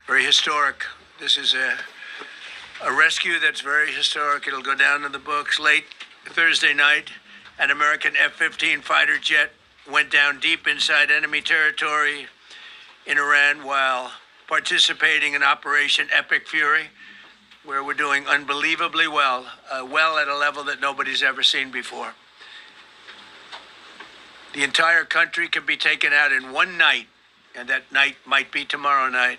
Very historic. This is a rescue that's very historic. It'll go down in the books. Late Thursday night, an American F-15 fighter jet went down deep inside enemy territory in Iran while participating in Operation Epic Fury, where we're doing unbelievably well, well at a level that nobody's ever seen before. The entire country can be taken out in one night, and that night might be tomorrow night.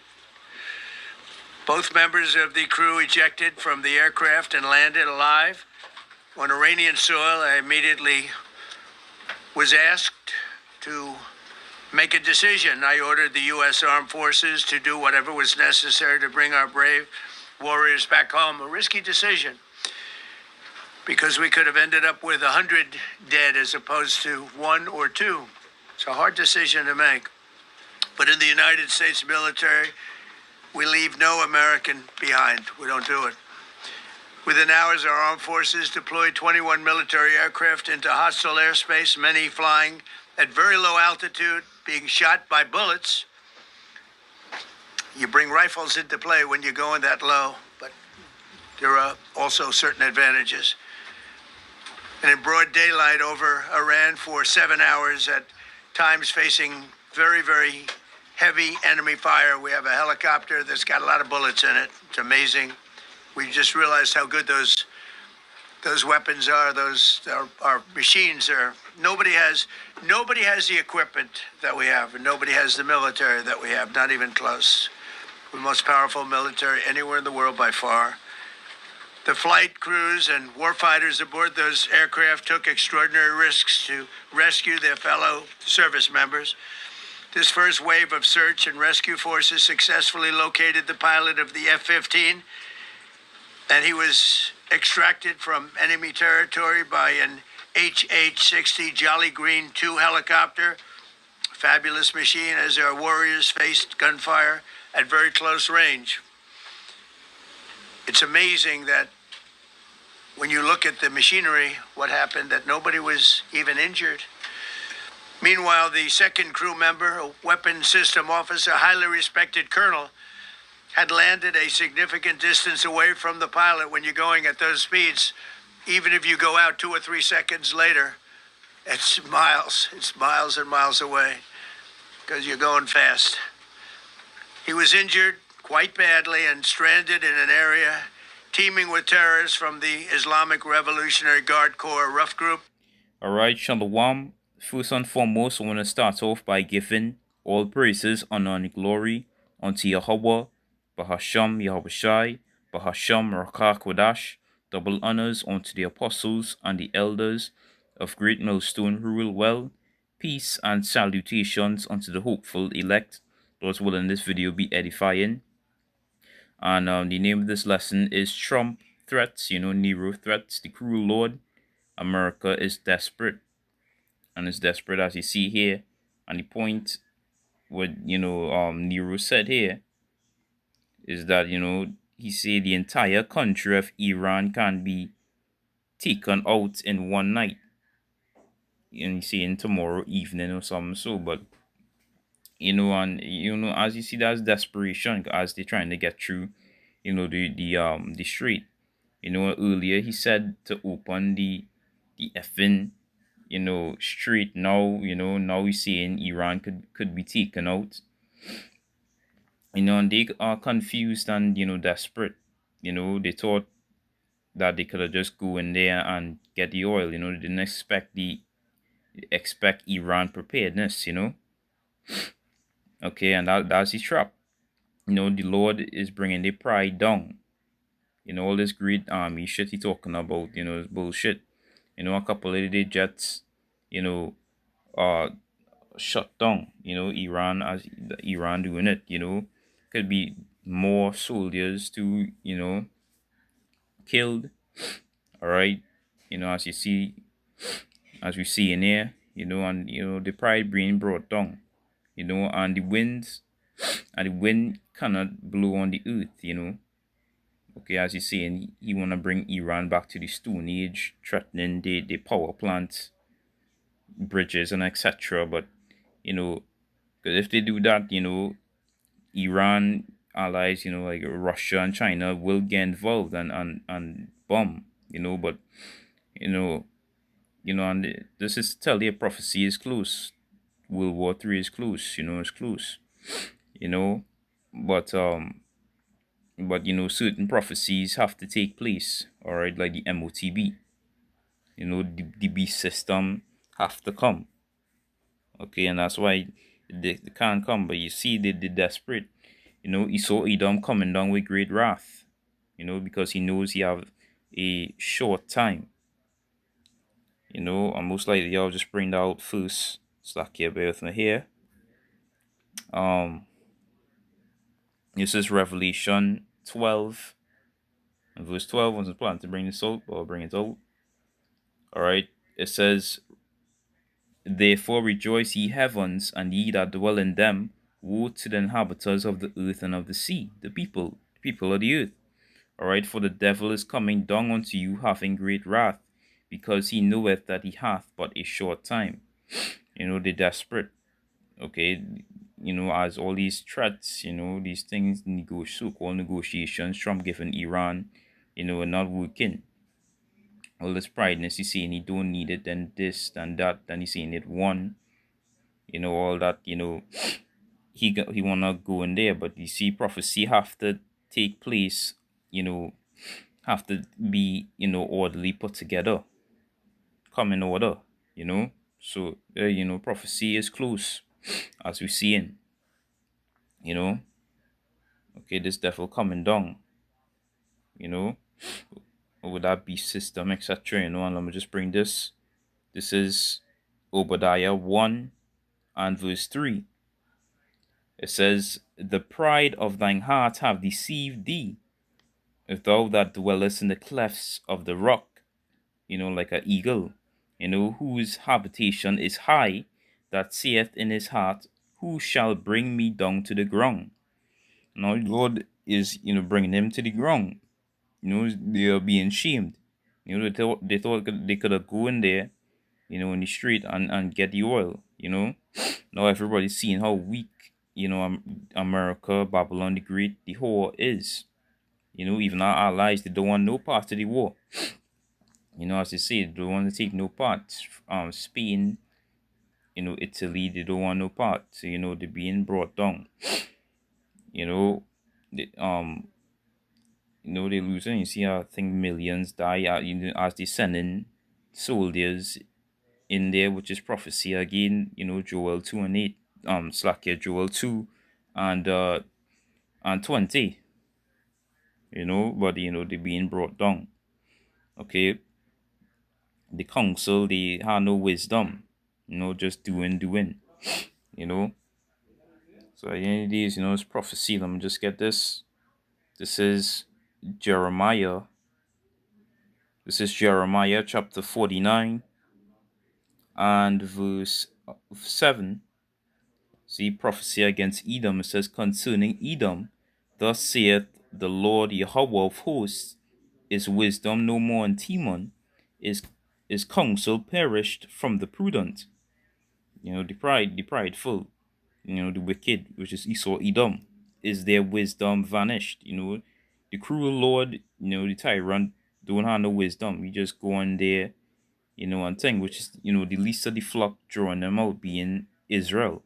Both members of the crew ejected from the aircraft and landed alive. On Iranian soil, I immediately was asked to make a decision. I ordered the U.S. Armed Forces to do whatever was necessary to bring our brave warriors back home. A risky decision, because we could have ended up with 100 dead as opposed to 1 or 2. It's a hard decision to make. But in the United States military, we leave no American behind. We don't do it. Within hours, our armed forces deployed 21 military aircraft into hostile airspace, many flying at very low altitude, being shot by bullets. You bring rifles into play when you're going that low, but there are also certain advantages. And in broad daylight over Iran for 7 hours, at times facing very, very heavy enemy fire. We have a helicopter that's got a lot of bullets in it. It's amazing. We just realized how good those weapons are. Those are machines. Nobody has the equipment that we have, and nobody has the military that we have. Not even close. We're the most powerful military anywhere in the world by far. The flight crews and warfighters aboard those aircraft took extraordinary risks to rescue their fellow service members. This first wave of search and rescue forces successfully located the pilot of the F-15, and he was extracted from enemy territory by an HH-60 Jolly Green II helicopter. Fabulous machine as our warriors faced gunfire at very close range. It's amazing that when you look at the machinery, what happened, that nobody was even injured. Meanwhile, the second crew member, a weapons system officer, highly respected colonel, had landed a significant distance away from the pilot. When you're going at those speeds, even if you go out 2 or 3 seconds later, it's miles and miles away, because you're going fast. He was injured quite badly and stranded in an area teeming with terrorists from the Islamic Revolutionary Guard Corps rough group. All right, Shalom. First and foremost, I want to start off by giving all praises, honor, and glory unto Yahweh, Bahasham Yahushai, Bahasham Rakak Wadash. Double honors unto the apostles and the elders of Great Millstone who rule well. Peace and salutations unto the hopeful elect. Those will in this video be edifying. And the name of this lesson is Trump Threats, Nero Threats, the cruel Lord. America is desperate. And it's desperate, as you see here. And the point what Nero said here is that he said the entire country of Iran can be taken out in one night, and he's saying tomorrow evening or something. So, but as you see, that's desperation as they're trying to get through the strait. Earlier he said to open the effing straight. Now he's saying Iran could be taken out. And they are confused and desperate. They thought that they could have just go in there and get the oil. They didn't expect Iran preparedness. Okay, and that's the trap. The Lord is bringing their pride down. All this great army shit he talking about, is bullshit. A couple of the jets, shut down, Iran, as Iran doing it, could be more soldiers to, killed. All right, as you see, as we see in here, and the pride being brought down, and the wind cannot blow on the earth, Okay, as you see, and he want to bring Iran back to the Stone Age, threatening the power plants, bridges, and etc. But, because if they do that, Iran allies, like Russia and China, will get involved and bomb, but you know, and this is to tell you prophecy is close. World War Three is close, it's close, you know, but certain prophecies have to take place, all right, like the MOTB, the beast system have to come, okay, and that's why they can't come. But you see, the desperate, he saw Edom coming down with great wrath, because he knows he have a short time, and most likely I'll just bring that out first. Slack here, bear with me here. Um, this is Revelation 12 and verse 12. Wasn't planning to bring this out, but I'll bring it out. All right, it says, "Therefore rejoice, ye heavens, and ye that dwell in them. Woe to the inhabitants of the earth and of the sea, the people of the earth. All right, for the devil is coming down unto you, having great wrath, because he knoweth that he hath but a short time." The desperate, okay, as all these threats, these things, so-called negotiations, Trump giving Iran, are not working. All this prideness, he's saying he don't need it, then this, then that, then he's saying it won, all that, he wanna go in there, but you see, prophecy have to take place, have to be, orderly put together, come in order, So, prophecy is close, as we see in, you know. Okay, this devil coming down, you know, with that beast system, etc. And let me just bring this. This is Obadiah 1 and verse 3. It says, "The pride of thine heart have deceived thee, if thou that dwellest in the clefts of the rock, like an eagle, whose habitation is high, that saith in his heart, who shall bring me down to the ground?" Now, Lord is, bringing him to the ground. They are being shamed. They thought they could have go in there, in the street and get the oil. Now everybody's seeing how weak, America, Babylon the Great, the whore is. Even our allies, they don't want no part of the war. As they say, they don't want to take no part. Spain, Italy, they don't want no part. So, they're being brought down. They, they're losing. You see, I think millions die as they sending soldiers in there, which is prophecy again. Joel 2 and 8. Slack here, Joel 2 and 20. But they're being brought down. Okay, the council, they have no wisdom. Just doing. So at the end of these, it's prophecy. Let me just get this. This is Jeremiah. This is Jeremiah chapter 49 and verse 7. See, prophecy against Edom. It says, "Concerning Edom, thus saith the Lord Yahweh of hosts, is wisdom no more in Timon? Is counsel perished from the prudent?" The prideful, the wicked, which is Esau, Edom. Is their wisdom vanished? The cruel Lord, the tyrant, don't have no wisdom. You just go in there, and thing, which is, the least of the flock drawing them out being Israel.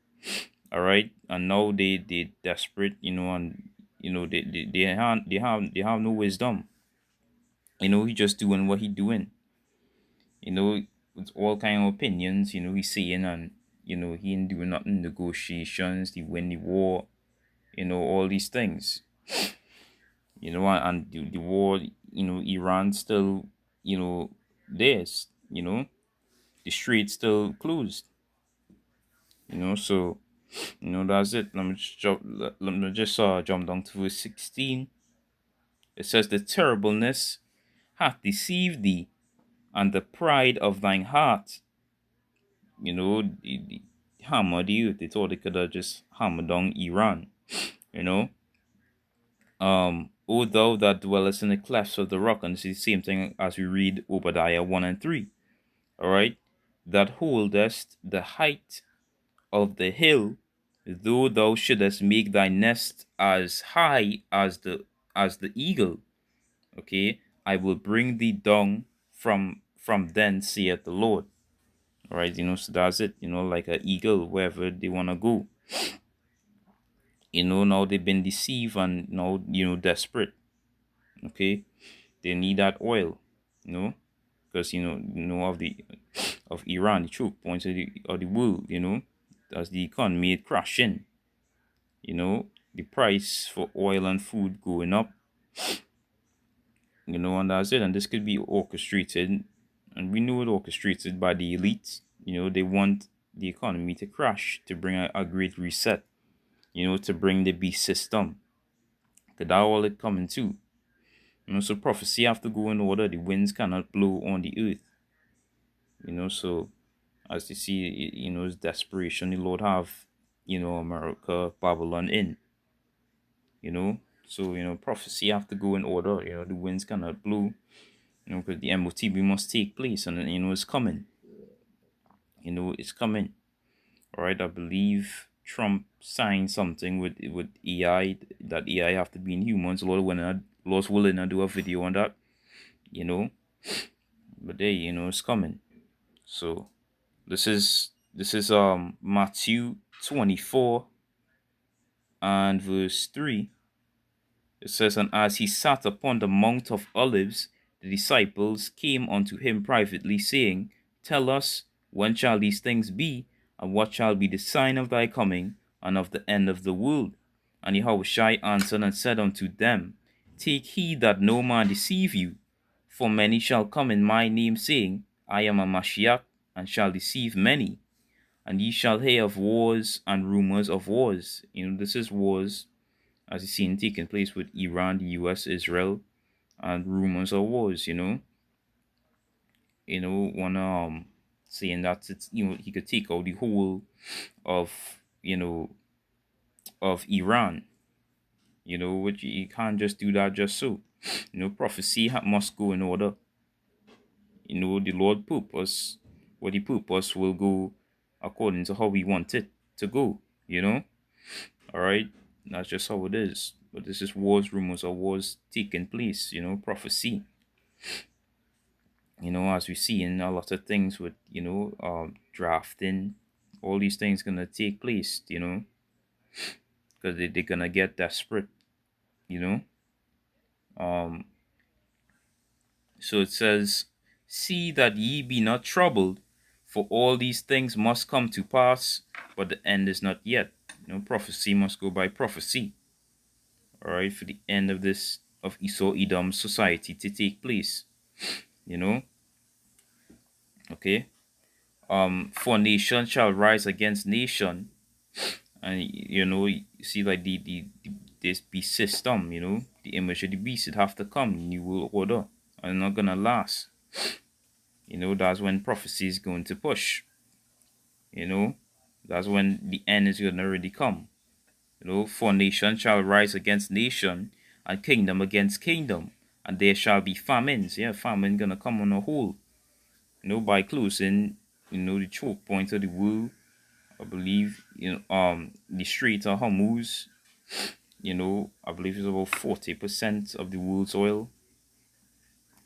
All right. And now they desperate, and they have no wisdom. He just doing what he doing. With all kind of opinions, he's saying, and he ain't doing nothing, negotiations, he win the war, all these things. And the war, Iran still, there's, the streets still closed. So that's it. Let me just jump down to verse 16. It says, "The terribleness hath deceived thee, and the pride of thine heart." The hammer the youth. They thought they could have just hammered down Iran. O thou that dwellest in the clefts of the rock, and it's the same thing as we read Obadiah 1 and 3. All right, that holdest the height of the hill, Though thou shouldest make thy nest as high as the eagle, okay, I will bring thee down from thence, saith the Lord. All right, so that's it. Like an eagle, wherever they wanna go. Now they've been deceived and now desperate. Okay, they need that oil. Because of Iran, the choke points of the world. As the economy crashing. The price for oil and food going up. And that's it. And this could be orchestrated, and we know it orchestrated by the elites. They want the economy to crash, to bring a great reset. To bring the beast system. Cause that all it coming to. So prophecy have to go in order. The winds cannot blow on the earth. So as you see, it's desperation. The Lord have, America, Babylon in. So prophecy have to go in order. The winds cannot blow. Because the MOTB must take place, and it's coming. It's coming. All right, I believe Trump signed something with AI, that AI have to be in humans. Lord's willing, I do a video on that. But there, it's coming. So this is Matthew 24 and verse 3. It says, and as he sat upon the Mount of Olives, the disciples came unto him privately, saying, tell us, when shall these things be, and what shall be the sign of thy coming, and of the end of the world? And Yahushua answered and said unto them, take heed that no man deceive you, for many shall come in my name, saying, I am a Mashiach, and shall deceive many. And ye shall hear of wars and rumors of wars. This is wars, as you seen, taking place with Iran, the US, Israel, and rumors of wars. One saying that it's he could take out the whole of of Iran. Which you can't just do that just so. Prophecy must go in order. The Lord purpose, what He purpose will go according to how we want it to go. All right, that's just how it is. But this is wars, rumors of wars taking place. Prophecy. As we see in a lot of things with drafting, all these things gonna take place. Because they're gonna get desperate. Um. So it says, see that ye be not troubled, for all these things must come to pass, but the end is not yet. Prophecy must go by prophecy. All right, for the end of this of Esau Edom society to take place. Okay. For nation shall rise against nation, and you see like this beast system. The image of the beast, it have to come. New world order, and not gonna last. That's when prophecy is going to push. That's when the end is going to already come. For nation shall rise against nation, and kingdom against kingdom, and there shall be famines. Yeah, famine gonna come on a whole. By closing, the choke point of the world. I believe, the Strait of Hormuz. I believe it's about 40% of the world's oil.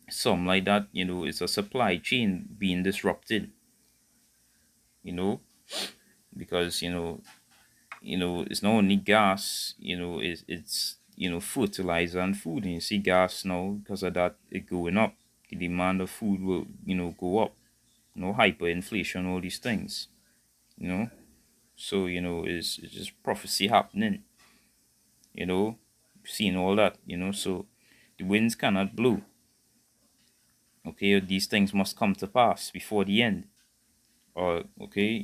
Something like that. It's a supply chain being disrupted. Because it's not only gas. It's fertilizer and food. And you see gas now, because of that, it going up. The demand of food will go up. Hyperinflation, all these things. So it's just prophecy happening. Seeing all that. So the winds cannot blow. Okay, these things must come to pass before the end. Or okay,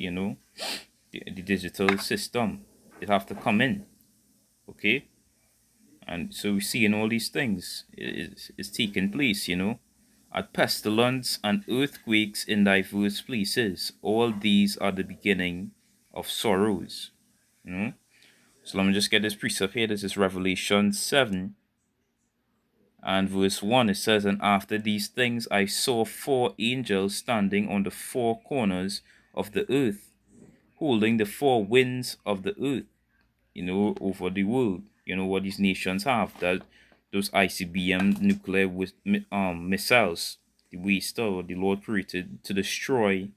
the digital system, it have to come in. Okay, and so we're seeing all these things is taking place. At pestilence and earthquakes in diverse places. All these are the beginning of sorrows. So let me just get this precept here. This is Revelation 7 and verse 1. It says, and after these things I saw 4 angels standing on the 4 corners of the earth, holding the four winds of the earth, over the world. What these nations have, that those ICBM nuclear missiles, the Lord created to destroy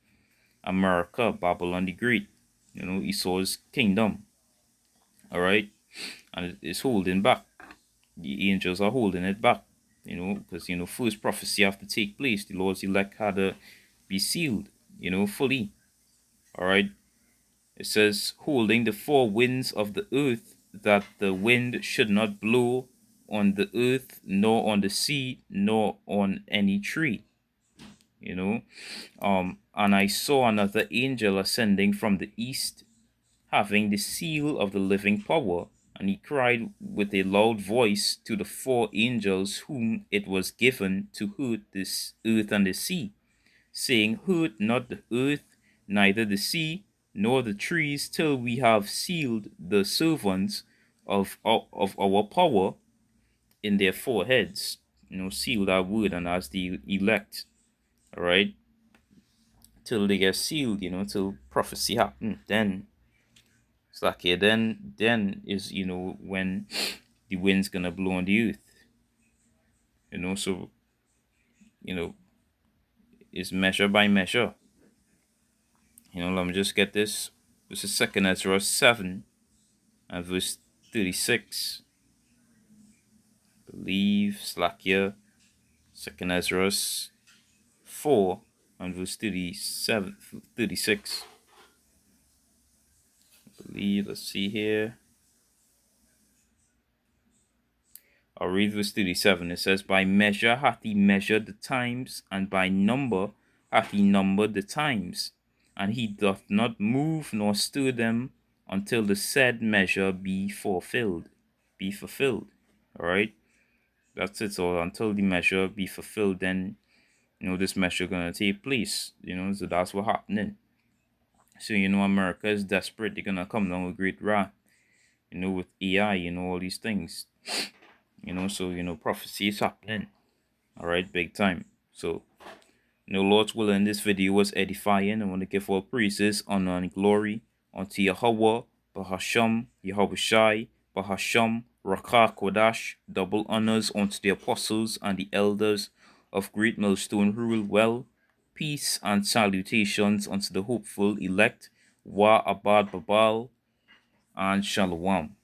America, Babylon the Great, Esau's kingdom. All right, and it's holding back. The angels are holding it back, because first prophecy have to take place. The Lord's elect had to be sealed, fully. All right. It says, holding the four winds of the earth, that the wind should not blow on the earth, nor on the sea, nor on any tree. And I saw another angel ascending from the east, having the seal of the living power, and he cried with a loud voice to the four angels whom it was given to hurt this earth and the sea, saying, hurt not the earth, neither the sea, nor the trees, till we have sealed the servants of our power in their foreheads. Seal that word, and as the elect, all right, till they get sealed, till prophecy happen. Then it's like, yeah, then is, when the wind's gonna blow on the earth. So, it's measure by measure. Let me just get this. This is 2 Ezra 7 and verse 36. I believe Slakia, 2 Ezra 4 and verse 37, 36. I believe, let's see here. I'll read verse 37. It says, by measure hath he measured the times, and by number hath he numbered the times. And he doth not move nor stir them until the said measure be fulfilled. All right. That's it. So until the measure be fulfilled, then this measure gonna take place. So that's what happening. So America is desperate. They're gonna come down with great wrath. With AI, all these things. So prophecy is happening. All right, big time. So Lord's willing, this video was edifying. I want to give all praises, honor, and glory unto Yahweh, Bahasham, Yahweh Shai, Bahasham, Rakah Kodash. Double honors unto the apostles and the elders of Great Millstone Rule Well. Peace and salutations unto the hopeful elect, Wa Abad Babal, and Shalom.